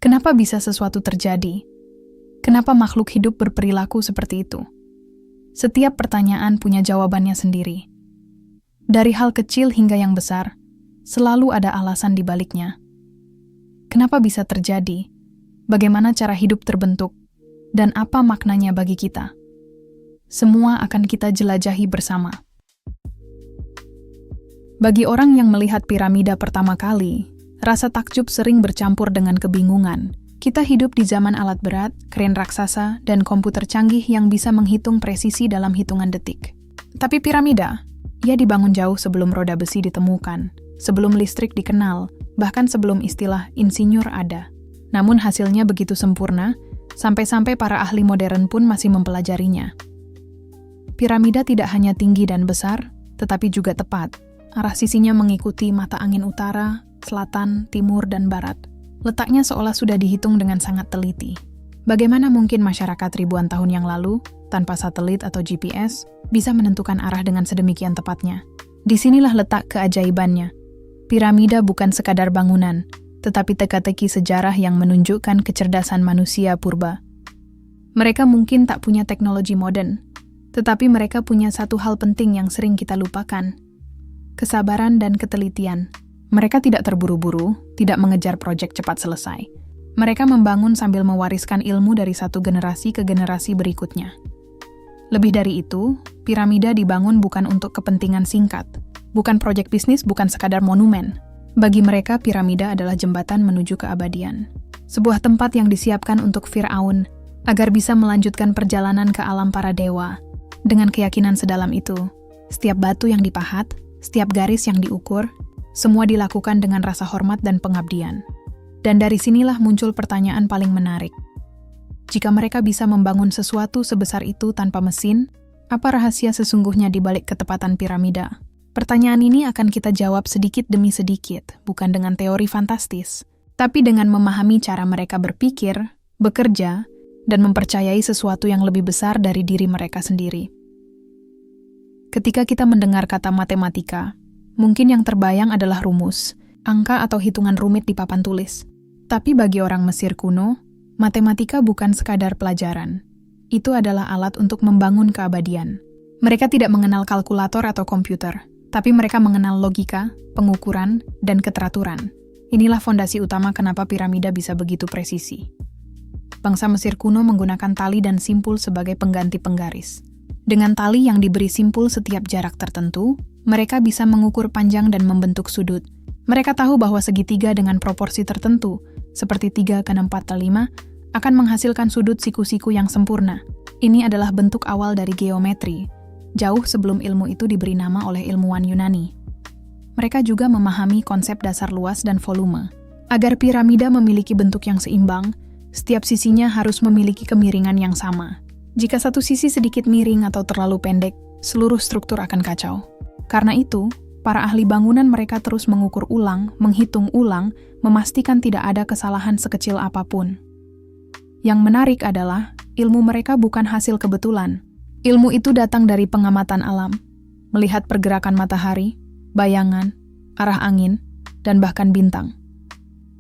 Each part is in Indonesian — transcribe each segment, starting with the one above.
Kenapa bisa sesuatu terjadi? Kenapa makhluk hidup berperilaku seperti itu? Setiap pertanyaan punya jawabannya sendiri. Dari hal kecil hingga yang besar, selalu ada alasan di baliknya. Kenapa bisa terjadi? Bagaimana cara hidup terbentuk? Dan apa maknanya bagi kita? Semua akan kita jelajahi bersama. Bagi orang yang melihat piramida pertama kali, rasa takjub sering bercampur dengan kebingungan. Kita hidup di zaman alat berat, kren raksasa, dan komputer canggih yang bisa menghitung presisi dalam hitungan detik. Tapi piramida, ia dibangun jauh sebelum roda besi ditemukan, sebelum listrik dikenal, bahkan sebelum istilah insinyur ada. Namun hasilnya begitu sempurna, sampai-sampai para ahli modern pun masih mempelajarinya. Piramida tidak hanya tinggi dan besar, tetapi juga tepat. Arah sisinya mengikuti mata angin utara, selatan, timur, dan barat. Letaknya seolah sudah dihitung dengan sangat teliti. Bagaimana mungkin masyarakat ribuan tahun yang lalu, tanpa satelit atau GPS, bisa menentukan arah dengan sedemikian tepatnya? Disinilah letak keajaibannya. Piramida bukan sekadar bangunan, tetapi teka-teki sejarah yang menunjukkan kecerdasan manusia purba. Mereka mungkin tak punya teknologi modern, tetapi mereka punya satu hal penting yang sering kita lupakan: kesabaran dan ketelitian. Mereka tidak terburu-buru, tidak mengejar proyek cepat selesai. Mereka membangun sambil mewariskan ilmu dari satu generasi ke generasi berikutnya. Lebih dari itu, piramida dibangun bukan untuk kepentingan singkat, bukan proyek bisnis, bukan sekadar monumen. Bagi mereka, piramida adalah jembatan menuju keabadian. Sebuah tempat yang disiapkan untuk Fir'aun, agar bisa melanjutkan perjalanan ke alam para dewa. Dengan keyakinan sedalam itu, setiap batu yang dipahat, setiap garis yang diukur, semua dilakukan dengan rasa hormat dan pengabdian. Dan dari sinilah muncul pertanyaan paling menarik. Jika mereka bisa membangun sesuatu sebesar itu tanpa mesin, apa rahasia sesungguhnya di balik ketepatan piramida? Pertanyaan ini akan kita jawab sedikit demi sedikit, bukan dengan teori fantastis, tapi dengan memahami cara mereka berpikir, bekerja, dan mempercayai sesuatu yang lebih besar dari diri mereka sendiri. Ketika kita mendengar kata matematika, mungkin yang terbayang adalah rumus, angka atau hitungan rumit di papan tulis. Tapi bagi orang Mesir kuno, matematika bukan sekadar pelajaran. Itu adalah alat untuk membangun keabadian. Mereka tidak mengenal kalkulator atau komputer, tapi mereka mengenal logika, pengukuran, dan keteraturan. Inilah fondasi utama kenapa piramida bisa begitu presisi. Bangsa Mesir kuno menggunakan tali dan simpul sebagai pengganti penggaris. Dengan tali yang diberi simpul setiap jarak tertentu, mereka bisa mengukur panjang dan membentuk sudut. Mereka tahu bahwa segitiga dengan proporsi tertentu, seperti 3:4:5, akan menghasilkan sudut siku-siku yang sempurna. Ini adalah bentuk awal dari geometri, jauh sebelum ilmu itu diberi nama oleh ilmuwan Yunani. Mereka juga memahami konsep dasar luas dan volume. Agar piramida memiliki bentuk yang seimbang, setiap sisinya harus memiliki kemiringan yang sama. Jika satu sisi sedikit miring atau terlalu pendek, seluruh struktur akan kacau. Karena itu, para ahli bangunan mereka terus mengukur ulang, menghitung ulang, memastikan tidak ada kesalahan sekecil apapun. Yang menarik adalah, ilmu mereka bukan hasil kebetulan. Ilmu itu datang dari pengamatan alam, melihat pergerakan matahari, bayangan, arah angin, dan bahkan bintang.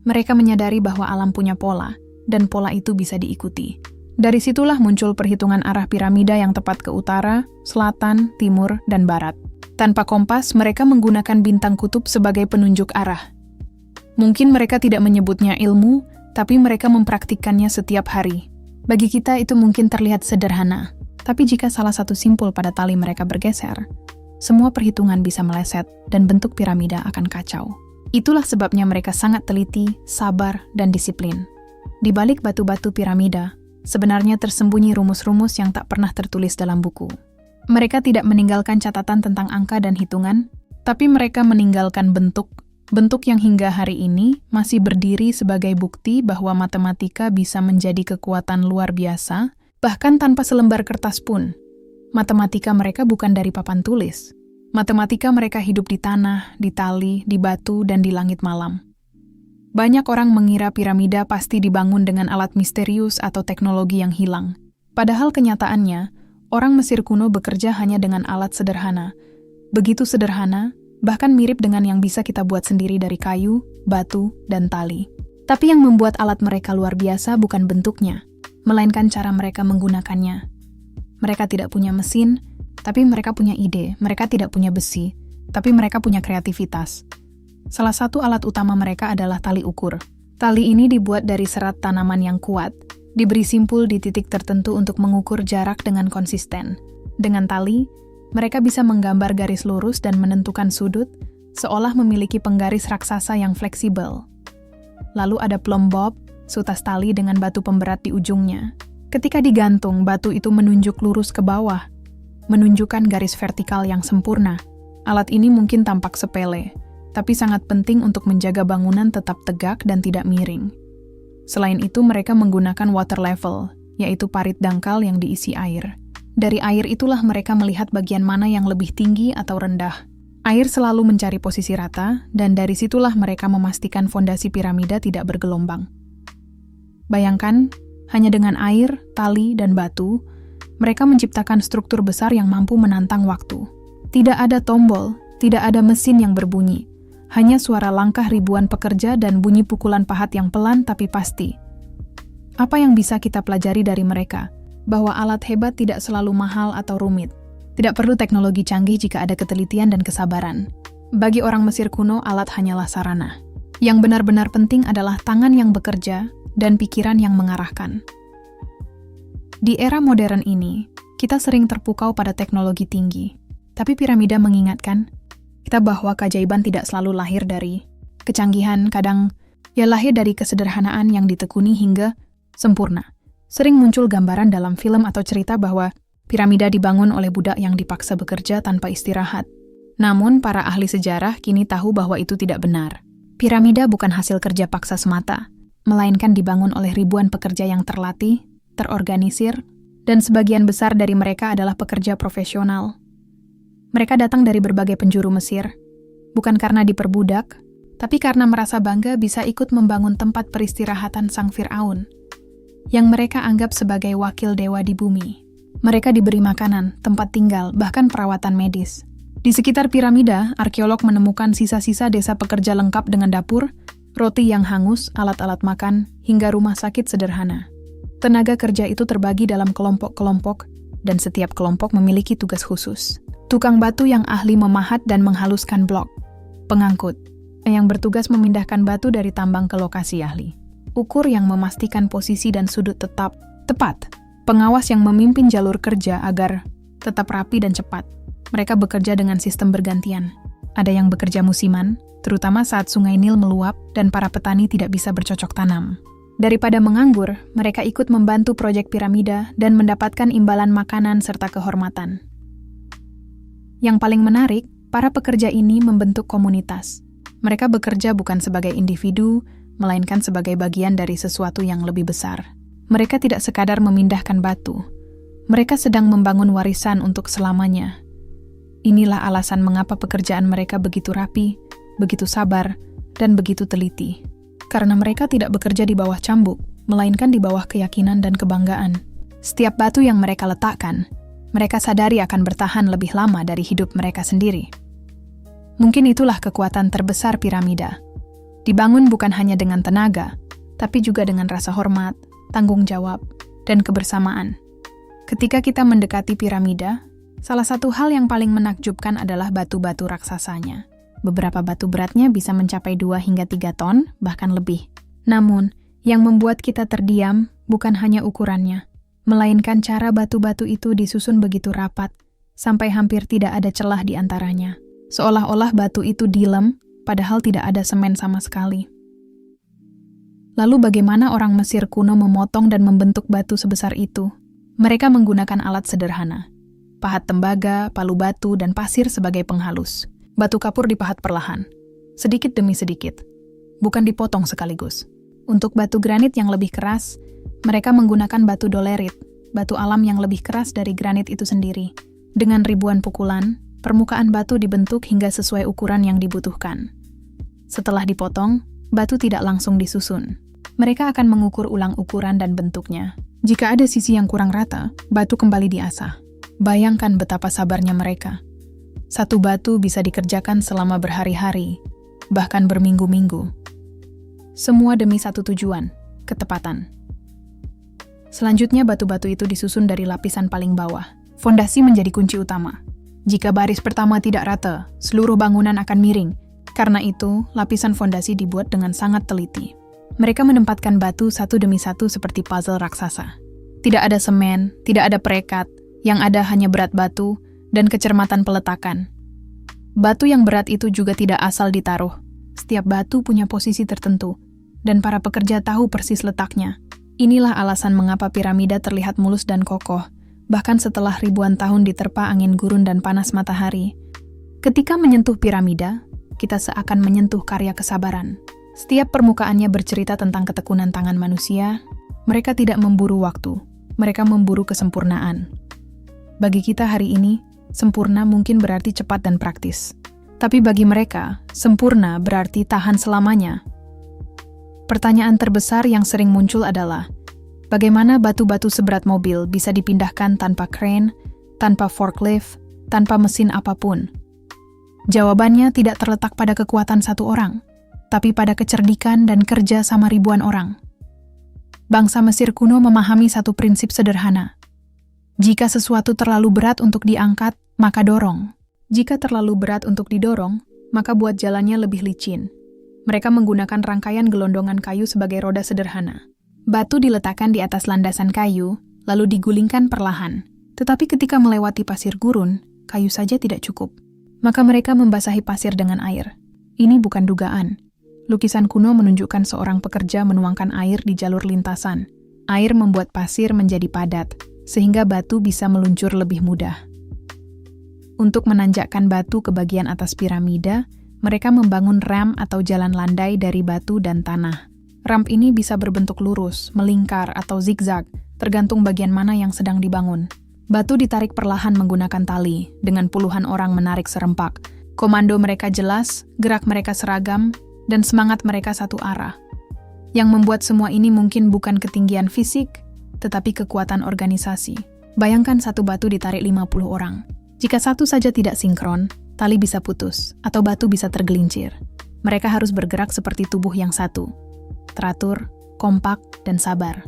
Mereka menyadari bahwa alam punya pola, dan pola itu bisa diikuti. Dari situlah muncul perhitungan arah piramida yang tepat ke utara, selatan, timur, dan barat. Tanpa kompas, mereka menggunakan bintang kutub sebagai penunjuk arah. Mungkin mereka tidak menyebutnya ilmu, tapi mereka mempraktikkannya setiap hari. Bagi kita itu mungkin terlihat sederhana, tapi jika salah satu simpul pada tali mereka bergeser, semua perhitungan bisa meleset dan bentuk piramida akan kacau. Itulah sebabnya mereka sangat teliti, sabar, dan disiplin. Di balik batu-batu piramida, sebenarnya tersembunyi rumus-rumus yang tak pernah tertulis dalam buku. Mereka tidak meninggalkan catatan tentang angka dan hitungan, tapi mereka meninggalkan bentuk yang hingga hari ini masih berdiri sebagai bukti bahwa matematika bisa menjadi kekuatan luar biasa, bahkan tanpa selembar kertas pun. Matematika mereka bukan dari papan tulis. Matematika mereka hidup di tanah, di tali, di batu, dan di langit malam. Banyak orang mengira piramida pasti dibangun dengan alat misterius atau teknologi yang hilang. Padahal kenyataannya, orang Mesir kuno bekerja hanya dengan alat sederhana. Begitu sederhana, bahkan mirip dengan yang bisa kita buat sendiri dari kayu, batu, dan tali. Tapi yang membuat alat mereka luar biasa bukan bentuknya, melainkan cara mereka menggunakannya. Mereka tidak punya mesin, tapi mereka punya ide. Mereka tidak punya besi, tapi mereka punya kreativitas. Salah satu alat utama mereka adalah tali ukur. Tali ini dibuat dari serat tanaman yang kuat, diberi simpul di titik tertentu untuk mengukur jarak dengan konsisten. Dengan tali, mereka bisa menggambar garis lurus dan menentukan sudut, seolah memiliki penggaris raksasa yang fleksibel. Lalu ada plumb bob, sutas tali dengan batu pemberat di ujungnya. Ketika digantung, batu itu menunjuk lurus ke bawah, menunjukkan garis vertikal yang sempurna. Alat ini mungkin tampak sepele, tapi sangat penting untuk menjaga bangunan tetap tegak dan tidak miring. Selain itu, mereka menggunakan water level, yaitu parit dangkal yang diisi air. Dari air itulah mereka melihat bagian mana yang lebih tinggi atau rendah. Air selalu mencari posisi rata, dan dari situlah mereka memastikan fondasi piramida tidak bergelombang. Bayangkan, hanya dengan air, tali, dan batu, mereka menciptakan struktur besar yang mampu menantang waktu. Tidak ada tombol, tidak ada mesin yang berbunyi. Hanya suara langkah ribuan pekerja dan bunyi pukulan pahat yang pelan tapi pasti. Apa yang bisa kita pelajari dari mereka? Bahwa alat hebat tidak selalu mahal atau rumit. Tidak perlu teknologi canggih jika ada ketelitian dan kesabaran. Bagi orang Mesir kuno, alat hanyalah sarana. Yang benar-benar penting adalah tangan yang bekerja dan pikiran yang mengarahkan. Di era modern ini, kita sering terpukau pada teknologi tinggi. Tapi piramida mengingatkan kita bahwa keajaiban tidak selalu lahir dari kecanggihan, kadang ia lahir dari kesederhanaan yang ditekuni hingga sempurna. Sering muncul gambaran dalam film atau cerita bahwa piramida dibangun oleh budak yang dipaksa bekerja tanpa istirahat. Namun, para ahli sejarah kini tahu bahwa itu tidak benar. Piramida bukan hasil kerja paksa semata, melainkan dibangun oleh ribuan pekerja yang terlatih, terorganisir, dan sebagian besar dari mereka adalah pekerja profesional. Mereka datang dari berbagai penjuru Mesir, bukan karena diperbudak, tapi karena merasa bangga bisa ikut membangun tempat peristirahatan Sang Fir'aun, yang mereka anggap sebagai wakil dewa di bumi. Mereka diberi makanan, tempat tinggal, bahkan perawatan medis. Di sekitar piramida, arkeolog menemukan sisa-sisa desa pekerja lengkap dengan dapur, roti yang hangus, alat-alat makan, hingga rumah sakit sederhana. Tenaga kerja itu terbagi dalam kelompok-kelompok, dan setiap kelompok memiliki tugas khusus. Tukang batu yang ahli memahat dan menghaluskan blok. Pengangkut, yang bertugas memindahkan batu dari tambang ke lokasi ahli. Ukur yang memastikan posisi dan sudut tepat. Pengawas yang memimpin jalur kerja agar tetap rapi dan cepat. Mereka bekerja dengan sistem bergantian. Ada yang bekerja musiman, terutama saat sungai Nil meluap dan para petani tidak bisa bercocok tanam. Daripada menganggur, mereka ikut membantu proyek piramida dan mendapatkan imbalan makanan serta kehormatan. Yang paling menarik, para pekerja ini membentuk komunitas. Mereka bekerja bukan sebagai individu, melainkan sebagai bagian dari sesuatu yang lebih besar. Mereka tidak sekadar memindahkan batu. Mereka sedang membangun warisan untuk selamanya. Inilah alasan mengapa pekerjaan mereka begitu rapi, begitu sabar, dan begitu teliti. Karena mereka tidak bekerja di bawah cambuk, melainkan di bawah keyakinan dan kebanggaan. Setiap batu yang mereka letakkan, mereka sadari akan bertahan lebih lama dari hidup mereka sendiri. Mungkin itulah kekuatan terbesar piramida. Dibangun bukan hanya dengan tenaga, tapi juga dengan rasa hormat, tanggung jawab, dan kebersamaan. Ketika kita mendekati piramida, salah satu hal yang paling menakjubkan adalah batu-batu raksasanya. Beberapa batu beratnya bisa mencapai 2 hingga 3 ton, bahkan lebih. Namun, yang membuat kita terdiam bukan hanya ukurannya, melainkan cara batu-batu itu disusun begitu rapat, sampai hampir tidak ada celah di antaranya. Seolah-olah batu itu dilem, padahal tidak ada semen sama sekali. Lalu bagaimana orang Mesir kuno memotong dan membentuk batu sebesar itu? Mereka menggunakan alat sederhana. Pahat tembaga, palu batu, dan pasir sebagai penghalus. Batu kapur dipahat perlahan, sedikit demi sedikit. Bukan dipotong sekaligus. Untuk batu granit yang lebih keras, mereka menggunakan batu dolerit, batu alam yang lebih keras dari granit itu sendiri. Dengan ribuan pukulan, permukaan batu dibentuk hingga sesuai ukuran yang dibutuhkan. Setelah dipotong, batu tidak langsung disusun. Mereka akan mengukur ulang ukuran dan bentuknya. Jika ada sisi yang kurang rata, batu kembali diasah. Bayangkan betapa sabarnya mereka. Satu batu bisa dikerjakan selama berhari-hari, bahkan berminggu-minggu. Semua demi satu tujuan, ketepatan. Selanjutnya batu-batu itu disusun dari lapisan paling bawah. Fondasi menjadi kunci utama. Jika baris pertama tidak rata, seluruh bangunan akan miring. Karena itu, lapisan fondasi dibuat dengan sangat teliti. Mereka menempatkan batu satu demi satu seperti puzzle raksasa. Tidak ada semen, tidak ada perekat, yang ada hanya berat batu dan kecermatan peletakan. Batu yang berat itu juga tidak asal ditaruh. Setiap batu punya posisi tertentu, dan para pekerja tahu persis letaknya. Inilah alasan mengapa piramida terlihat mulus dan kokoh, bahkan setelah ribuan tahun diterpa angin gurun dan panas matahari. Ketika menyentuh piramida, kita seakan menyentuh karya kesabaran. Setiap permukaannya bercerita tentang ketekunan tangan manusia. Mereka tidak memburu waktu, mereka memburu kesempurnaan. Bagi kita hari ini, sempurna mungkin berarti cepat dan praktis. Tapi bagi mereka, sempurna berarti tahan selamanya. Pertanyaan terbesar yang sering muncul adalah, bagaimana batu-batu seberat mobil bisa dipindahkan tanpa crane, tanpa forklift, tanpa mesin apapun? Jawabannya tidak terletak pada kekuatan satu orang, tapi pada kecerdikan dan kerja sama ribuan orang. Bangsa Mesir kuno memahami satu prinsip sederhana. Jika sesuatu terlalu berat untuk diangkat, maka dorong. Jika terlalu berat untuk didorong, maka buat jalannya lebih licin. Mereka menggunakan rangkaian gelondongan kayu sebagai roda sederhana. Batu diletakkan di atas landasan kayu, lalu digulingkan perlahan. Tetapi ketika melewati pasir gurun, kayu saja tidak cukup. Maka mereka membasahi pasir dengan air. Ini bukan dugaan. Lukisan kuno menunjukkan seorang pekerja menuangkan air di jalur lintasan. Air membuat pasir menjadi padat, sehingga batu bisa meluncur lebih mudah. Untuk menanjakkan batu ke bagian atas piramida, mereka membangun ramp atau jalan landai dari batu dan tanah. Ramp ini bisa berbentuk lurus, melingkar, atau zigzag, tergantung bagian mana yang sedang dibangun. Batu ditarik perlahan menggunakan tali, dengan puluhan orang menarik serempak. Komando mereka jelas, gerak mereka seragam, dan semangat mereka satu arah. Yang membuat semua ini mungkin bukan ketinggian fisik, tetapi kekuatan organisasi. Bayangkan satu batu ditarik 50 orang. Jika satu saja tidak sinkron, tali bisa putus, atau batu bisa tergelincir. Mereka harus bergerak seperti tubuh yang satu. Teratur, kompak, dan sabar.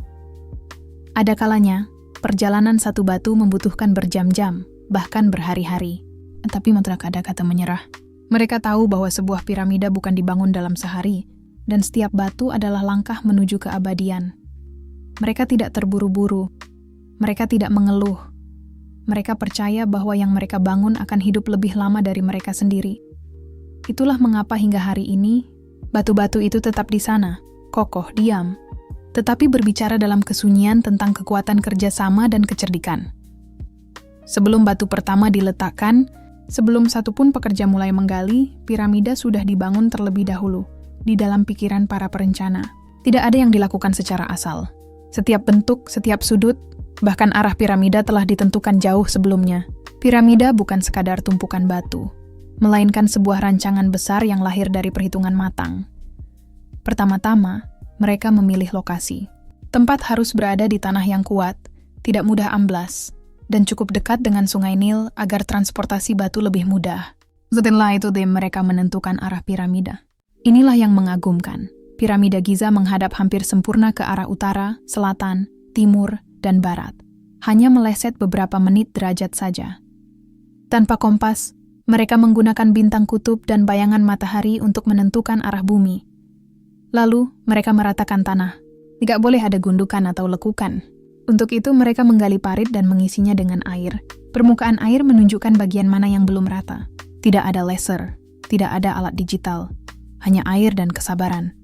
Ada kalanya, perjalanan satu batu membutuhkan berjam-jam, bahkan berhari-hari. Tapi tidak ada kata menyerah. Mereka tahu bahwa sebuah piramida bukan dibangun dalam sehari, dan setiap batu adalah langkah menuju keabadian. Mereka tidak terburu-buru. Mereka tidak mengeluh. Mereka percaya bahwa yang mereka bangun akan hidup lebih lama dari mereka sendiri. Itulah mengapa hingga hari ini, batu-batu itu tetap di sana, kokoh, diam, tetapi berbicara dalam kesunyian tentang kekuatan kerjasama dan kecerdikan. Sebelum batu pertama diletakkan, sebelum satupun pekerja mulai menggali, piramida sudah dibangun terlebih dahulu, di dalam pikiran para perencana. Tidak ada yang dilakukan secara asal. Setiap bentuk, setiap sudut, bahkan arah piramida telah ditentukan jauh sebelumnya. Piramida bukan sekadar tumpukan batu, melainkan sebuah rancangan besar yang lahir dari perhitungan matang. Pertama-tama, mereka memilih lokasi. Tempat harus berada di tanah yang kuat, tidak mudah amblas, dan cukup dekat dengan Sungai Nil agar transportasi batu lebih mudah. Setelah itu mereka menentukan arah piramida. Inilah yang mengagumkan. Piramida Giza menghadap hampir sempurna ke arah utara, selatan, timur, dan barat. Hanya meleset beberapa menit derajat saja. Tanpa kompas, mereka menggunakan bintang kutub dan bayangan matahari untuk menentukan arah bumi. Lalu, mereka meratakan tanah. Tidak boleh ada gundukan atau lekukan. Untuk itu, mereka menggali parit dan mengisinya dengan air. Permukaan air menunjukkan bagian mana yang belum rata. Tidak ada laser, tidak ada alat digital. Hanya air dan kesabaran.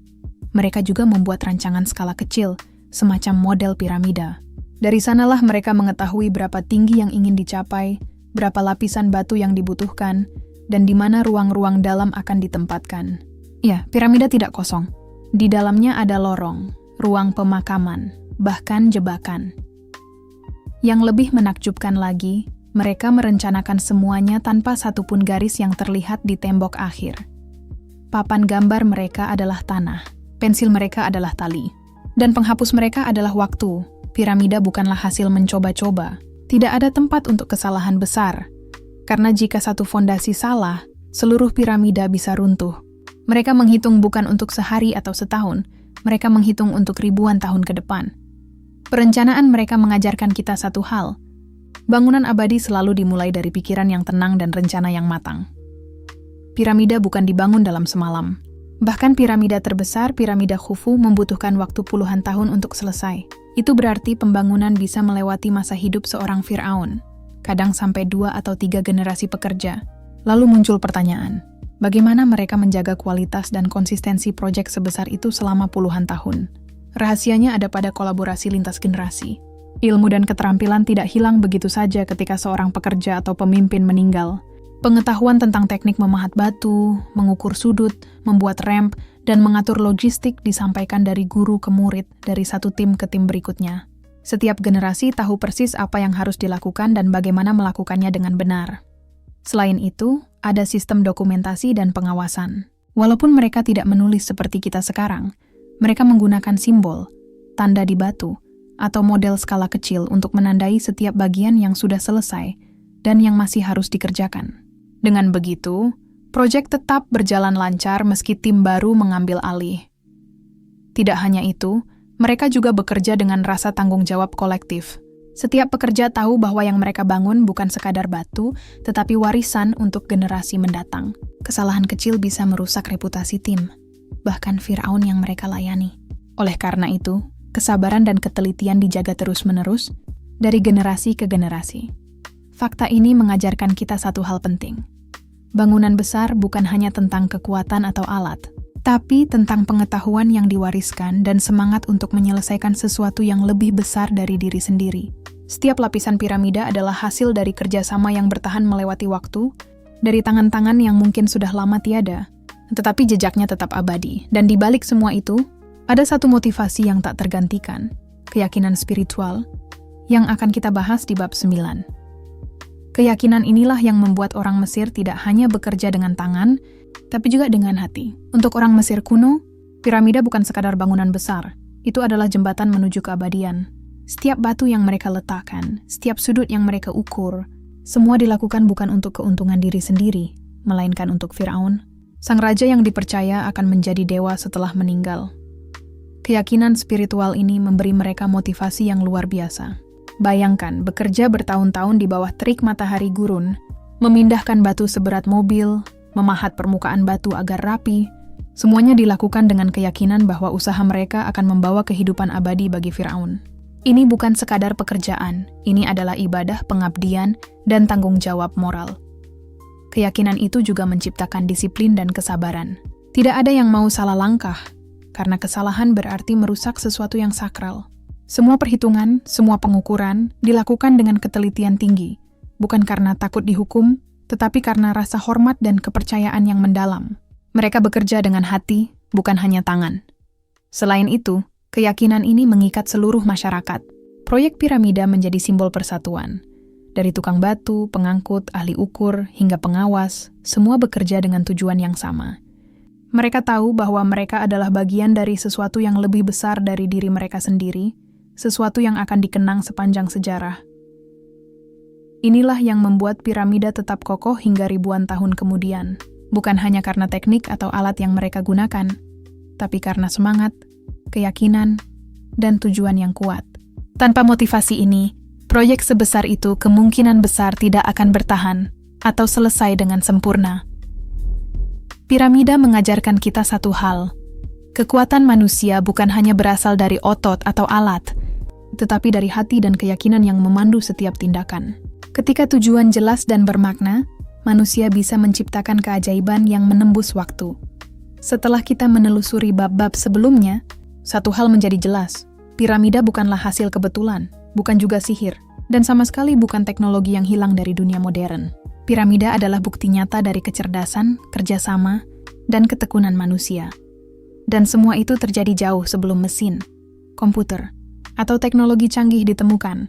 Mereka juga membuat rancangan skala kecil, semacam model piramida. Dari sanalah mereka mengetahui berapa tinggi yang ingin dicapai, berapa lapisan batu yang dibutuhkan, dan di mana ruang-ruang dalam akan ditempatkan. Ya, piramida tidak kosong. Di dalamnya ada lorong, ruang pemakaman, bahkan jebakan. Yang lebih menakjubkan lagi, mereka merencanakan semuanya tanpa satupun garis yang terlihat di tembok akhir. Papan gambar mereka adalah tanah, pensil mereka adalah tali, dan penghapus mereka adalah waktu. Piramida bukanlah hasil mencoba-coba. Tidak ada tempat untuk kesalahan besar. Karena jika satu fondasi salah, seluruh piramida bisa runtuh. Mereka menghitung bukan untuk sehari atau setahun, mereka menghitung untuk ribuan tahun ke depan. Perencanaan mereka mengajarkan kita satu hal. Bangunan abadi selalu dimulai dari pikiran yang tenang dan rencana yang matang. Piramida bukan dibangun dalam semalam. Bahkan piramida terbesar, piramida Khufu, membutuhkan waktu puluhan tahun untuk selesai. Itu berarti pembangunan bisa melewati masa hidup seorang Firaun, kadang sampai 2 atau 3 generasi pekerja. Lalu muncul pertanyaan, bagaimana mereka menjaga kualitas dan konsistensi proyek sebesar itu selama puluhan tahun? Rahasianya ada pada kolaborasi lintas generasi. Ilmu dan keterampilan tidak hilang begitu saja ketika seorang pekerja atau pemimpin meninggal. Pengetahuan tentang teknik memahat batu, mengukur sudut, membuat ramp, dan mengatur logistik disampaikan dari guru ke murid, dari satu tim ke tim berikutnya. Setiap generasi tahu persis apa yang harus dilakukan dan bagaimana melakukannya dengan benar. Selain itu, ada sistem dokumentasi dan pengawasan. Walaupun mereka tidak menulis seperti kita sekarang, mereka menggunakan simbol, tanda di batu, atau model skala kecil untuk menandai setiap bagian yang sudah selesai dan yang masih harus dikerjakan. Dengan begitu, proyek tetap berjalan lancar meski tim baru mengambil alih. Tidak hanya itu, mereka juga bekerja dengan rasa tanggung jawab kolektif. Setiap pekerja tahu bahwa yang mereka bangun bukan sekadar batu, tetapi warisan untuk generasi mendatang. Kesalahan kecil bisa merusak reputasi tim, bahkan Firaun yang mereka layani. Oleh karena itu, kesabaran dan ketelitian dijaga terus-menerus dari generasi ke generasi. Fakta ini mengajarkan kita satu hal penting. Bangunan besar bukan hanya tentang kekuatan atau alat, tapi tentang pengetahuan yang diwariskan dan semangat untuk menyelesaikan sesuatu yang lebih besar dari diri sendiri. Setiap lapisan piramida adalah hasil dari kerjasama yang bertahan melewati waktu, dari tangan-tangan yang mungkin sudah lama tiada, tetapi jejaknya tetap abadi. Dan di balik semua itu, ada satu motivasi yang tak tergantikan, keyakinan spiritual, yang akan kita bahas di bab 9. Keyakinan inilah yang membuat orang Mesir tidak hanya bekerja dengan tangan, tapi juga dengan hati. Untuk orang Mesir kuno, piramida bukan sekadar bangunan besar, itu adalah jembatan menuju keabadian. Setiap batu yang mereka letakkan, setiap sudut yang mereka ukur, semua dilakukan bukan untuk keuntungan diri sendiri, melainkan untuk Firaun, sang raja yang dipercaya akan menjadi dewa setelah meninggal. Keyakinan spiritual ini memberi mereka motivasi yang luar biasa. Bayangkan bekerja bertahun-tahun di bawah terik matahari gurun, memindahkan batu seberat mobil, memahat permukaan batu agar rapi, semuanya dilakukan dengan keyakinan bahwa usaha mereka akan membawa kehidupan abadi bagi Firaun. Ini bukan sekadar pekerjaan, ini adalah ibadah, pengabdian, dan tanggung jawab moral. Keyakinan itu juga menciptakan disiplin dan kesabaran. Tidak ada yang mau salah langkah, karena kesalahan berarti merusak sesuatu yang sakral. Semua perhitungan, semua pengukuran dilakukan dengan ketelitian tinggi, bukan karena takut dihukum, tetapi karena rasa hormat dan kepercayaan yang mendalam. Mereka bekerja dengan hati, bukan hanya tangan. Selain itu, keyakinan ini mengikat seluruh masyarakat. Proyek piramida menjadi simbol persatuan. Dari tukang batu, pengangkut, ahli ukur, hingga pengawas, semua bekerja dengan tujuan yang sama. Mereka tahu bahwa mereka adalah bagian dari sesuatu yang lebih besar dari diri mereka sendiri, sesuatu yang akan dikenang sepanjang sejarah. Inilah yang membuat piramida tetap kokoh hingga ribuan tahun kemudian, bukan hanya karena teknik atau alat yang mereka gunakan, tapi karena semangat, keyakinan, dan tujuan yang kuat. Tanpa motivasi ini, proyek sebesar itu kemungkinan besar tidak akan bertahan atau selesai dengan sempurna. Piramida mengajarkan kita satu hal. Kekuatan manusia bukan hanya berasal dari otot atau alat, tetapi dari hati dan keyakinan yang memandu setiap tindakan. Ketika tujuan jelas dan bermakna, manusia bisa menciptakan keajaiban yang menembus waktu. Setelah kita menelusuri bab-bab sebelumnya, satu hal menjadi jelas. Piramida bukanlah hasil kebetulan, bukan juga sihir, dan sama sekali bukan teknologi yang hilang dari dunia modern. Piramida adalah bukti nyata dari kecerdasan, kerjasama, dan ketekunan manusia. Dan semua itu terjadi jauh sebelum mesin, komputer, atau teknologi canggih ditemukan.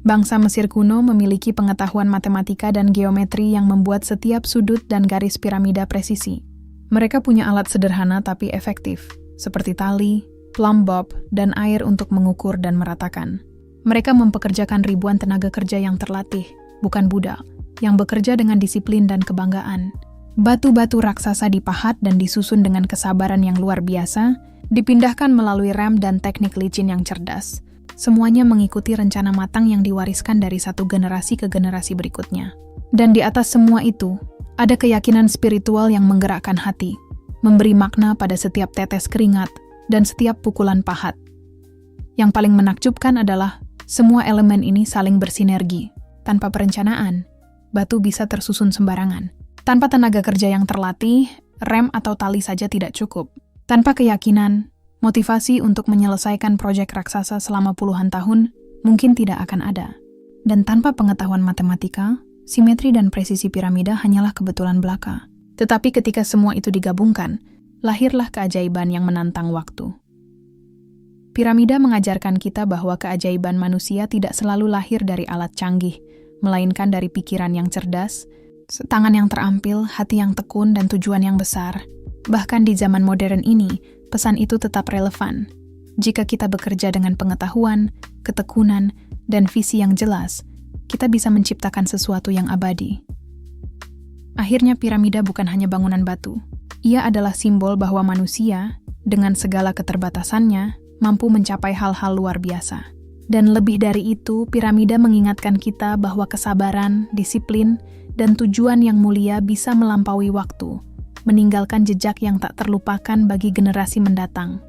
Bangsa Mesir kuno memiliki pengetahuan matematika dan geometri yang membuat setiap sudut dan garis piramida presisi. Mereka punya alat sederhana tapi efektif, seperti tali, plumb bob, dan air untuk mengukur dan meratakan. Mereka mempekerjakan ribuan tenaga kerja yang terlatih, bukan budak, yang bekerja dengan disiplin dan kebanggaan. Batu-batu raksasa dipahat dan disusun dengan kesabaran yang luar biasa, dipindahkan melalui rem dan teknik licin yang cerdas. Semuanya mengikuti rencana matang yang diwariskan dari satu generasi ke generasi berikutnya. Dan di atas semua itu, ada keyakinan spiritual yang menggerakkan hati, memberi makna pada setiap tetes keringat dan setiap pukulan pahat. Yang paling menakjubkan adalah semua elemen ini saling bersinergi. Tanpa perencanaan, batu bisa tersusun sembarangan. Tanpa tenaga kerja yang terlatih, rem atau tali saja tidak cukup. Tanpa keyakinan, motivasi untuk menyelesaikan proyek raksasa selama puluhan tahun mungkin tidak akan ada. Dan tanpa pengetahuan matematika, simetri dan presisi piramida hanyalah kebetulan belaka. Tetapi ketika semua itu digabungkan, lahirlah keajaiban yang menantang waktu. Piramida mengajarkan kita bahwa keajaiban manusia tidak selalu lahir dari alat canggih, melainkan dari pikiran yang cerdas, tangan yang terampil, hati yang tekun, dan tujuan yang besar. Bahkan di zaman modern ini, pesan itu tetap relevan. Jika kita bekerja dengan pengetahuan, ketekunan, dan visi yang jelas, kita bisa menciptakan sesuatu yang abadi. Akhirnya piramida bukan hanya bangunan batu. Ia adalah simbol bahwa manusia, dengan segala keterbatasannya, mampu mencapai hal-hal luar biasa. Dan lebih dari itu, piramida mengingatkan kita bahwa kesabaran, disiplin, dan tujuan yang mulia bisa melampaui waktu, meninggalkan jejak yang tak terlupakan bagi generasi mendatang.